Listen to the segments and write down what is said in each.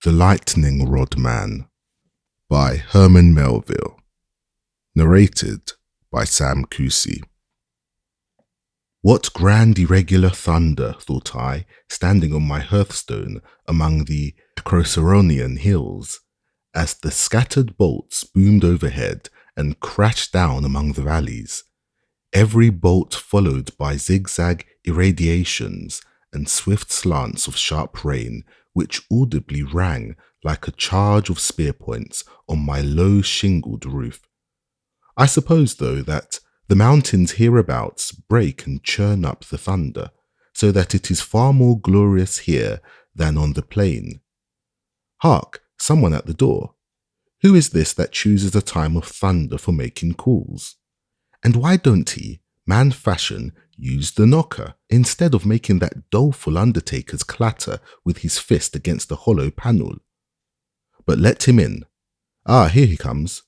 The Lightning Rod Man by Herman Melville. Narrated by Sam Cousy. What grand irregular thunder, thought I, standing on my hearthstone among the Acroceronian hills, as the scattered bolts boomed overhead and crashed down among the valleys, every bolt followed by zigzag irradiations and swift slants of sharp rain, which audibly rang like a charge of spear points on my low shingled roof. I suppose, though, that the mountains hereabouts break and churn up the thunder, so that it is far more glorious here than on the plain. Hark, someone at the door. Who is this that chooses a time of thunder for making calls? And why don't he, man fashion, use the knocker, instead of making that doleful undertaker's clatter with his fist against the hollow panel? But let him in. Ah, here he comes.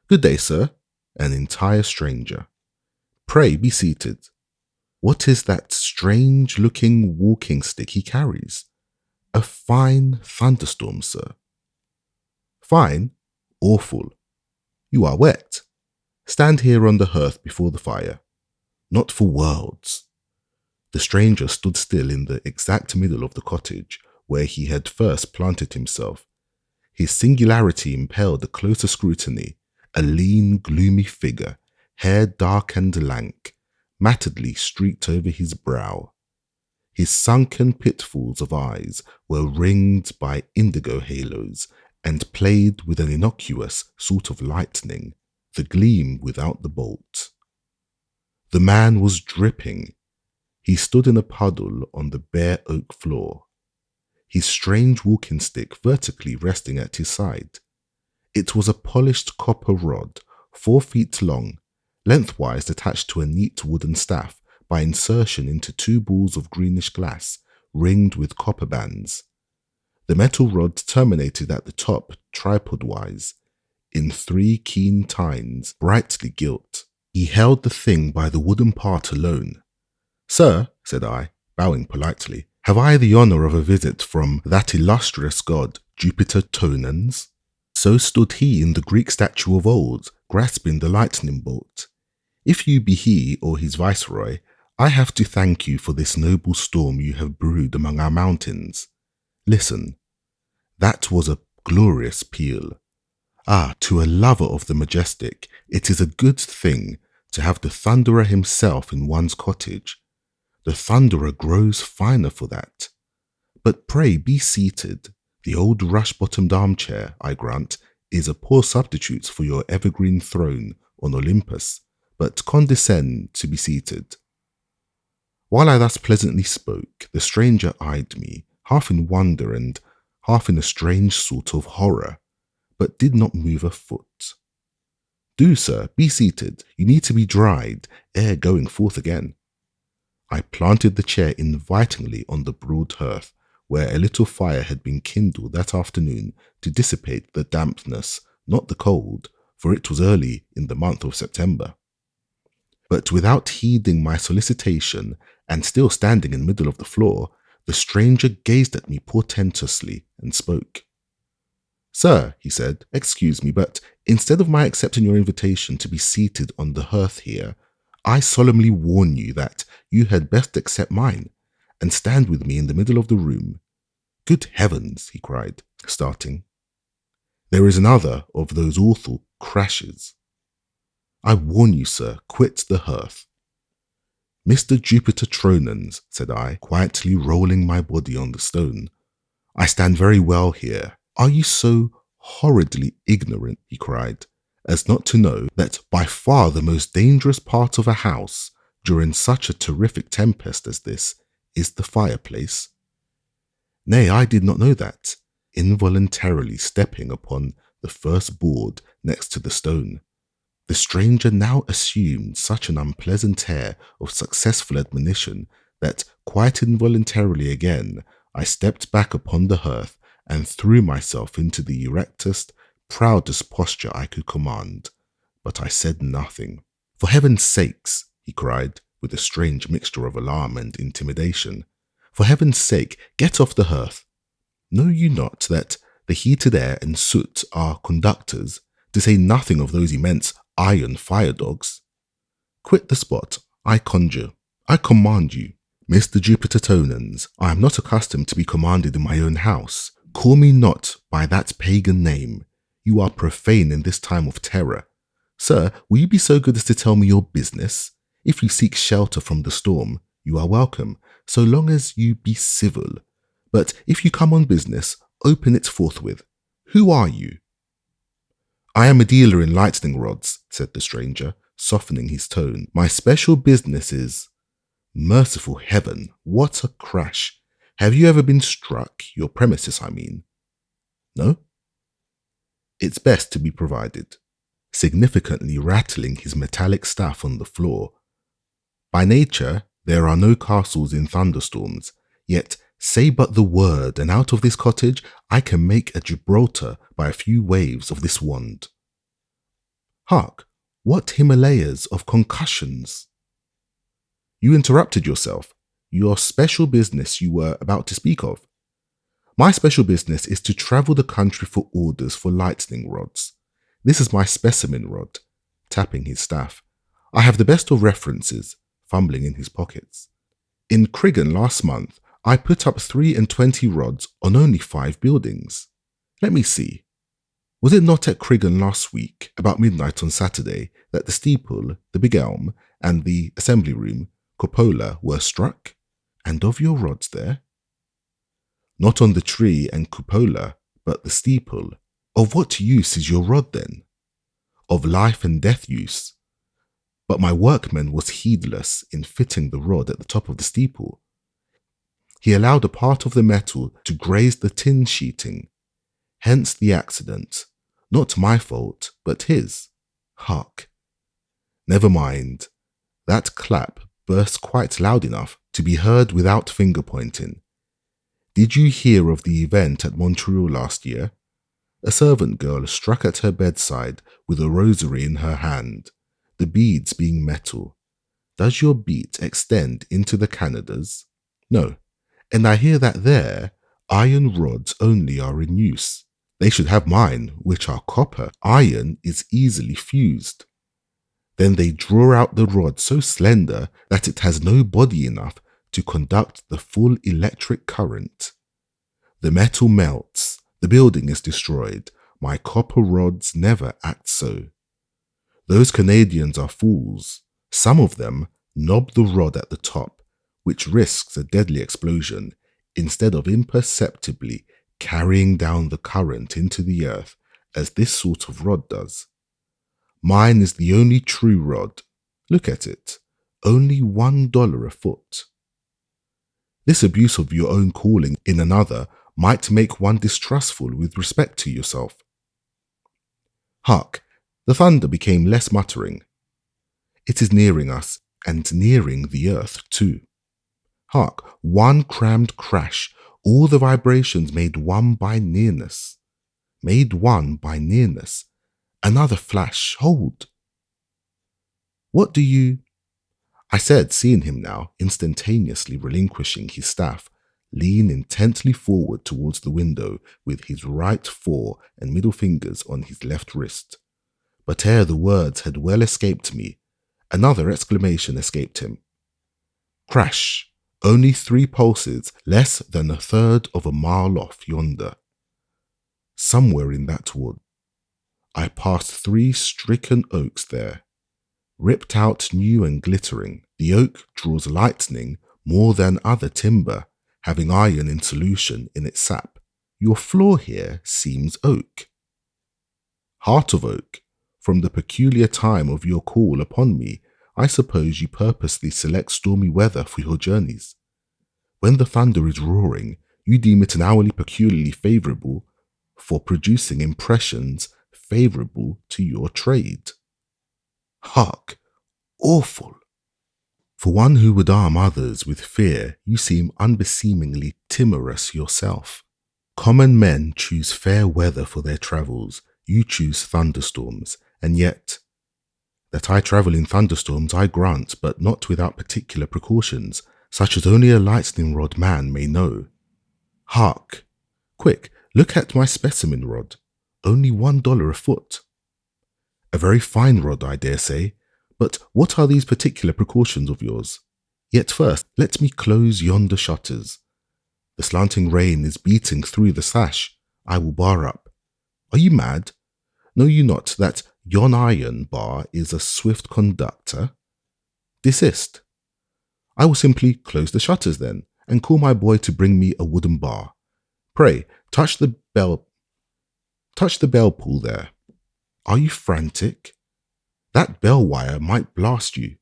Good day, sir. An entire stranger. Pray be seated. What is that strange-looking walking stick he carries? A fine thunderstorm, sir. Fine? Awful. You are wet. Stand here on the hearth before the fire. Not for worlds. The stranger stood still in the exact middle of the cottage where he had first planted himself. His singularity impelled a closer scrutiny. A lean, gloomy figure, hair dark and lank, matted streaked over his brow. His sunken pitfalls of eyes were ringed by indigo halos and played with an innocuous sort of lightning, the gleam without the bolt. The man was dripping. He stood in a puddle on the bare oak floor, his strange walking stick vertically resting at his side. It was a polished copper rod, 4 feet long, lengthwise attached to a neat wooden staff by insertion into 2 balls of greenish glass, ringed with copper bands. The metal rod terminated at the top tripod-wise, in 3 keen tines, brightly gilt. He held the thing by the wooden part alone. Sir, said I, bowing politely, have I the honour of a visit from that illustrious god, Jupiter Tonans? So stood he in the Greek statue of old, grasping the lightning bolt. If you be he or his viceroy, I have to thank you for this noble storm you have brewed among our mountains. Listen. That was a glorious peal. Ah, to a lover of the majestic, it is a good thing to have the thunderer himself in one's cottage. The thunderer grows finer for that. But pray be seated. The old rush-bottomed armchair, I grant, is a poor substitute for your evergreen throne on Olympus, but condescend to be seated. While I thus pleasantly spoke, the stranger eyed me, half in wonder and half in a strange sort of horror, but did not move a foot. Do, sir, be seated. You need to be dried ere going forth again. I planted the chair invitingly on the broad hearth, where a little fire had been kindled that afternoon to dissipate the dampness, not the cold, for it was early in the month of September. But without heeding my solicitation, and still standing in the middle of the floor, the stranger gazed at me portentously and spoke. Sir, he said, excuse me, but instead of my accepting your invitation to be seated on the hearth here, I solemnly warn you that you had best accept mine, and stand with me in the middle of the room. Good heavens, he cried, starting. There is another of those awful crashes. I warn you, sir, quit the hearth. Mr. Jupiter Tonans, said I, quietly rolling my body on the stone. I stand very well here. Are you so horridly ignorant, he cried, as not to know that by far the most dangerous part of a house during such a terrific tempest as this is the fireplace? Nay, I did not know that, involuntarily stepping upon the first board next to the stone. The stranger now assumed such an unpleasant air of successful admonition that quite involuntarily again I stepped back upon the hearth and threw myself into the erectest, proudest posture I could command. But I said nothing. For heaven's sakes, he cried, with a strange mixture of alarm and intimidation. For heaven's sake, get off the hearth. Know you not that The heated air and soot are conductors, to say nothing of those immense iron fire dogs. Quit the spot, I conjure. I command you. Mr. Jupiter Tonans, I am not accustomed to be commanded in my own house. Call me not by that pagan name. You are profane in this time of terror. Sir, will you be so good as to tell me your business? If you seek shelter from the storm, you are welcome, so long as you be civil. But if you come on business, open it forthwith. Who are you? I am a dealer in lightning rods, said the stranger, softening his tone. My special business is... Merciful heaven, what a crash. Have you ever been struck? Your premises, I mean. No? It's best to be provided. Significantly rattling his metallic staff on the floor. By nature, there are no castles in thunderstorms, yet say but the word, and out of this cottage I can make a Gibraltar by a few waves of this wand. Hark, what Himalayas of concussions! You interrupted yourself. Your special business you were about to speak of. My special business is to travel the country for orders for lightning rods. This is my specimen rod, tapping his staff. I have the best of references, fumbling in his pockets. In Criggan last month, I put up 23 rods on only 5 buildings. Let me see. Was it not at Criggan last week, about midnight on Saturday, that the steeple, the big elm, and the assembly room, cupola, were struck? And of your rods there? Not on the tree and cupola, but the steeple. Of what use is your rod then? Of life and death use. But my workman was heedless in fitting the rod at the top of the steeple. He allowed a part of the metal to graze the tin sheeting. Hence the accident. Not my fault, but his. Hark. Never mind. That clap burst quite loud enough to be heard without finger-pointing. Did you hear of the event at Montreal last year? A servant girl struck at her bedside with a rosary in her hand, the beads being metal. Does your beat extend into the Canadas? No. And I hear that there, iron rods only are in use. They should have mine, which are copper. Iron is easily fused. Then they draw out the rod so slender that it has no body enough to conduct the full electric current. The metal melts, the building is destroyed. My copper rods never act so. Those Canadians are fools. Some of them knob the rod at the top, which risks a deadly explosion, instead of imperceptibly carrying down the current into the earth, as this sort of rod does. Mine is the only true rod. Look at it. Only $1 a foot. This abuse of your own calling in another might make one distrustful with respect to yourself. Hark, the thunder became less muttering. It is nearing us, and nearing the earth too. Hark, one crammed crash, all the vibrations made one by nearness. Made one by nearness. Another flash, hold. What do you... I said, seeing him now, instantaneously relinquishing his staff, lean intently forward towards the window with his right fore and middle fingers on his left wrist. But ere the words had well escaped me, another exclamation escaped him. Crash! Only 3 pulses, less than a third of a mile off yonder. Somewhere in that wood. I passed 3 stricken oaks there, ripped out new and glittering. The oak draws lightning more than other timber, having iron in solution in its sap. Your floor here seems oak. Heart of oak, from the peculiar time of your call upon me, I suppose you purposely select stormy weather for your journeys. When the thunder is roaring, you deem it an hourly peculiarly favourable for producing impressions favourable to your trade. Hark! Awful! For one who would arm others with fear, you seem unbeseemingly timorous yourself. Common men choose fair weather for their travels, you choose thunderstorms, and yet... That I travel in thunderstorms I grant, but not without particular precautions, such as only a lightning rod man may know. Hark! Quick, Look at my specimen rod. Only $1 a foot. A very fine rod, I dare say, but what are these particular precautions of yours? Yet first, let me close yonder shutters. The slanting rain is beating through the sash. I will bar up. Are you mad? Know you not that yon iron bar is a swift conductor? Desist. I will simply close the shutters then, and call my boy to bring me a wooden bar. Pray, touch the bell pull there. Are you frantic? That bell wire might blast you.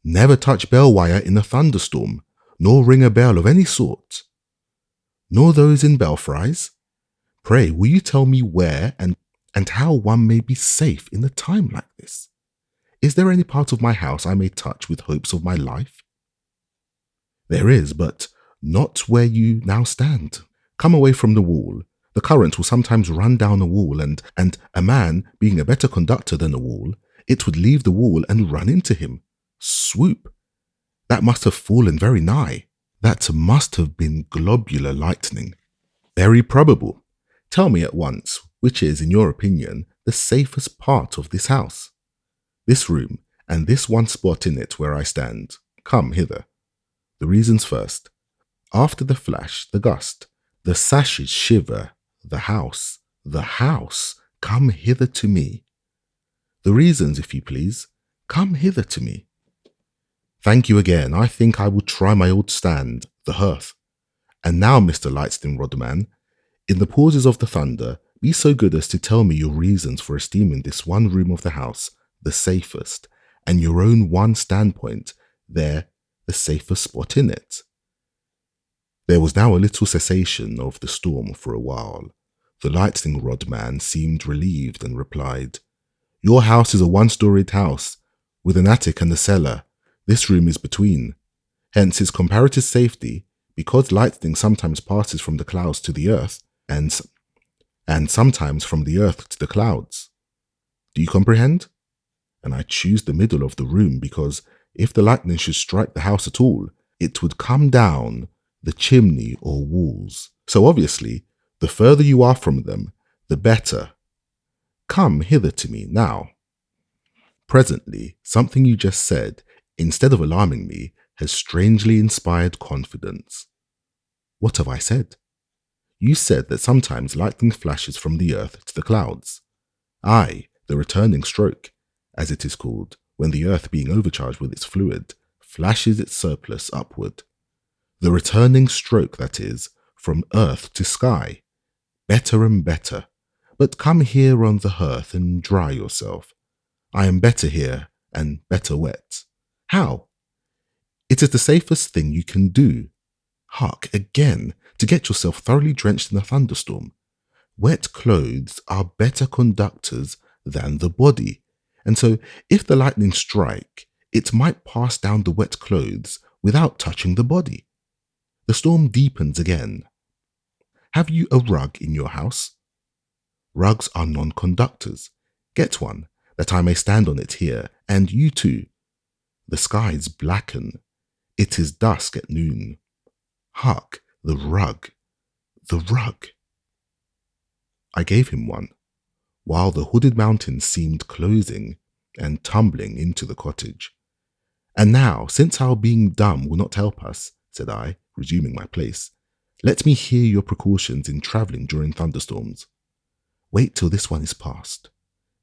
Never touch bell wire in a thunderstorm, nor ring a bell of any sort. Nor those in belfries. Pray, will you tell me where and how one may be safe in a time like this? Is there any part of my house I may touch with hopes of my life? There is, but not where you now stand. Come away from the wall. The current will sometimes run down a wall, and a man being a better conductor than a wall, it would leave the wall and run into him. Swoop! That must have fallen very nigh. That must have been globular lightning. Very probable. Tell me at once, which is, in your opinion, the safest part of this house? This room, and this one spot in it where I stand. Come hither. The reasons first. After the flash, the gust, the sashes shiver, the house, come hither to me. The reasons, if you please, come hither to me. Thank you again. I think I will try my old stand, the hearth. And now, Mr. Lightning Rodman, in the pauses of the thunder, be so good as to tell me your reasons for esteeming this one room of the house the safest, and your own one standpoint there the safest spot in it. There was now a little cessation of the storm for a while. The lightning rod man seemed relieved and replied, Your house is a one-storied house, with an attic and a cellar. This room is between. Hence its comparative safety, because lightning sometimes passes from the clouds to the earth, and sometimes from the earth to the clouds. Do you comprehend? And I choose the middle of the room because if the lightning should strike the house at all, it would come down the chimney or walls. So obviously, the further you are from them, the better. Come hither to me now. Presently, something you just said, instead of alarming me, has strangely inspired confidence. What have I said? You said that sometimes lightning flashes from the earth to the clouds. Aye, the returning stroke, as it is called, when the earth, being overcharged with its fluid, flashes its surplus upward. The returning stroke, that is, from earth to sky. Better and better. But come here on the hearth and dry yourself. I am better here and better wet. How? It is the safest thing you can do. Hark, again, to get yourself thoroughly drenched in a thunderstorm. Wet clothes are better conductors than the body, and so if the lightning strike, it might pass down the wet clothes without touching the body. The storm deepens again. Have you a rug in your house? Rugs are non-conductors. Get one, that I may stand on it here, and you too. The skies blacken. It is dusk at noon. Hark, the rug, the rug. I gave him one, while the hooded mountains seemed closing and tumbling into the cottage. And now, since our being dumb will not help us, said I, resuming my place, let me hear your precautions in travelling during thunderstorms. Wait till this one is past.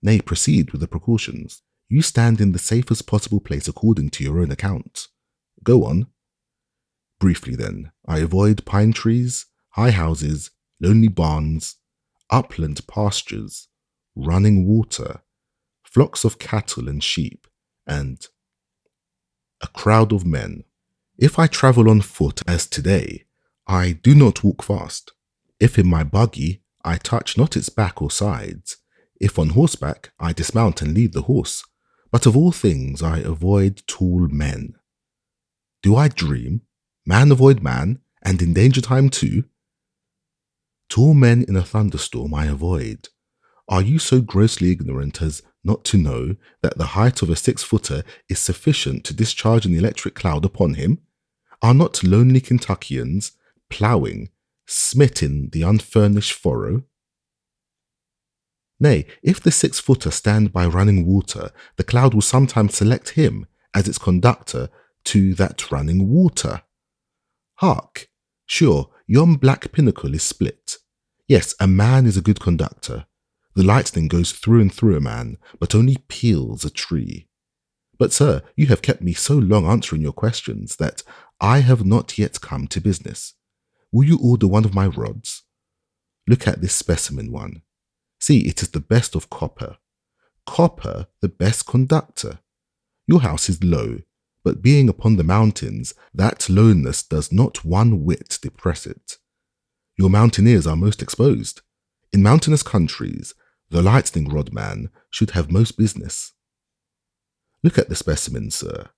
Nay, proceed with the precautions. You stand in the safest possible place according to your own account. Go on. Briefly then, I avoid pine trees, high houses, lonely barns, upland pastures, running water, flocks of cattle and sheep, and a crowd of men. If I travel on foot as today, I do not walk fast. If in my buggy, I touch not its back or sides. If on horseback, I dismount and lead the horse. But of all things, I avoid tall men. Do I dream? Man avoid man, and in danger time too? Tall men in a thunderstorm I avoid. Are you so grossly ignorant as not to know that the height of a 6-footer is sufficient to discharge an electric cloud upon him? Are not lonely Kentuckians ploughing smitten the unfurnished furrow? Nay, if the 6-footer stand by running water, the cloud will sometimes select him as its conductor to that running water. Hark! Sure, yon black pinnacle is split. Yes, a man is a good conductor. The lightning goes through and through a man, but only peels a tree. But sir, you have kept me so long answering your questions that I have not yet come to business. Will you order one of my rods? Look at this specimen one. See, it is the best of copper. Copper, the best conductor. Your house is low, but being upon the mountains, that lowness does not one whit depress it. Your mountaineers are most exposed. In mountainous countries, the lightning rod man should have most business. Look at the specimen, sir.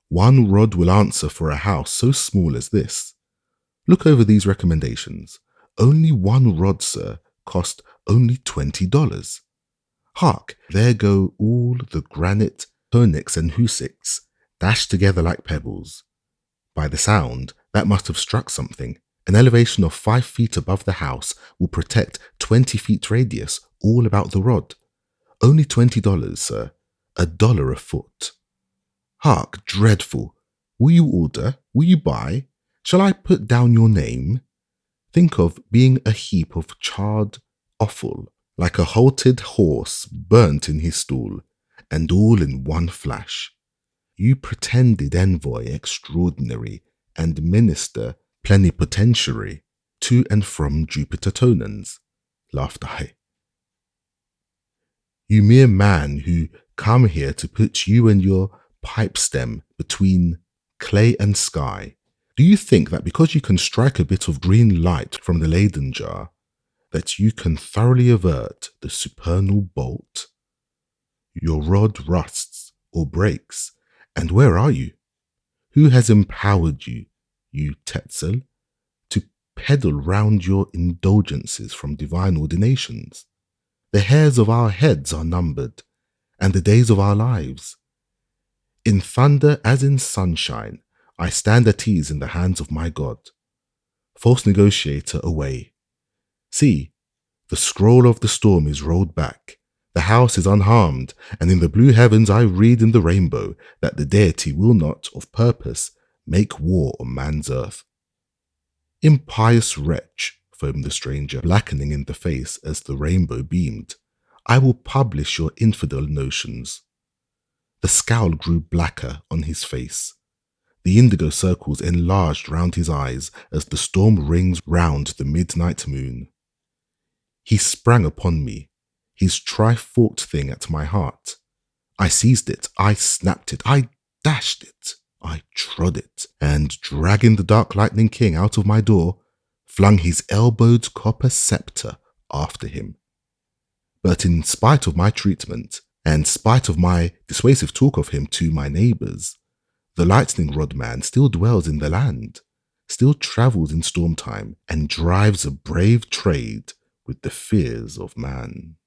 One rod will answer for a house so small as this. Look over these recommendations. Only one rod, sir, cost only $20. Hark, there go all the granite, onyx and husics, dashed together like pebbles. By the sound, that must have struck something. An elevation of 5 feet above the house will protect 20 feet radius all about the rod. Only $20, sir. $1 a foot. Hark, dreadful. Will you order? Will you buy? Shall I put down your name? Think of being a heap of charred offal, like a halted horse burnt in his stall, and all in one flash. You pretended envoy extraordinary and minister plenipotentiary to and from Jupiter Tonans, laughed I. You mere man who come here to put you and your pipe stem between clay and sky. Do you think that because you can strike a bit of green light from the Leyden jar, that you can thoroughly avert the supernal bolt? Your rod rusts or breaks, and where are you? Who has empowered you, you Tetzel, to peddle round your indulgences from divine ordinations? The hairs of our heads are numbered, and the days of our lives. In thunder as in sunshine, I stand at ease in the hands of my God. False negotiator, away. See, the scroll of the storm is rolled back. The house is unharmed, and in the blue heavens I read in the rainbow that the deity will not, of purpose, make war on man's earth. Impious wretch, foamed the stranger, blackening in the face as the rainbow beamed, I will publish your infidel notions. The scowl grew blacker on his face. The indigo circles enlarged round his eyes as the storm rings round the midnight moon. He sprang upon me, his tri-forked thing at my heart. I seized it, I snapped it, I dashed it, I trod it, and dragging the dark lightning king out of my door, flung his elbowed copper scepter after him. But in spite of my treatment, and spite of my dissuasive talk of him to my neighbours, the lightning rod man still dwells in the land, still travels in storm time, and drives a brave trade with the fears of man.